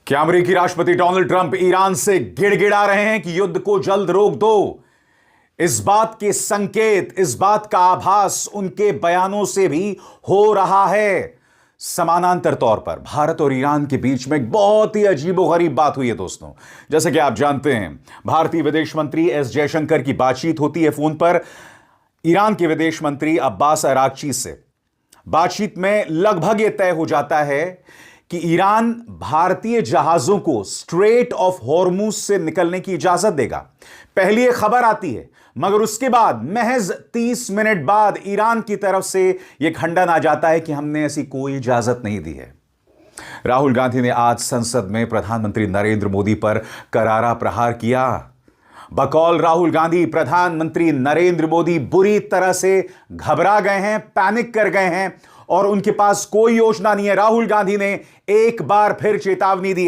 क्या अमेरिकी राष्ट्रपति डोनाल्ड ट्रंप ईरान से गिड़गिड़ा रहे हैं कि युद्ध को जल्द रोक दो? इस बात के संकेत, इस बात का आभास उनके बयानों से भी हो रहा है। समानांतर तौर पर भारत और ईरान के बीच में एक बहुत ही अजीबोगरीब बात हुई है दोस्तों। जैसे कि आप जानते हैं, भारतीय विदेश मंत्री एस जयशंकर की बातचीत होती है फोन पर ईरान के विदेश मंत्री अब्बास अरागची से। बातचीत में लगभग यह तय हो जाता है कि ईरान भारतीय जहाजों को स्ट्रेट ऑफ हॉर्मुज से निकलने की इजाजत देगा। पहली एक खबर आती है, मगर उसके बाद महज 30 मिनट बाद ईरान की तरफ से यह खंडन आ जाता है कि हमने ऐसी कोई इजाजत नहीं दी है। राहुल गांधी ने आज संसद में प्रधानमंत्री नरेंद्र मोदी पर करारा प्रहार किया। बकौल राहुल गांधी, प्रधानमंत्री नरेंद्र मोदी बुरी तरह से घबरा गए हैं, पैनिक कर गए हैं और उनके पास कोई योजना नहीं है। राहुल गांधी ने एक बार फिर चेतावनी दी।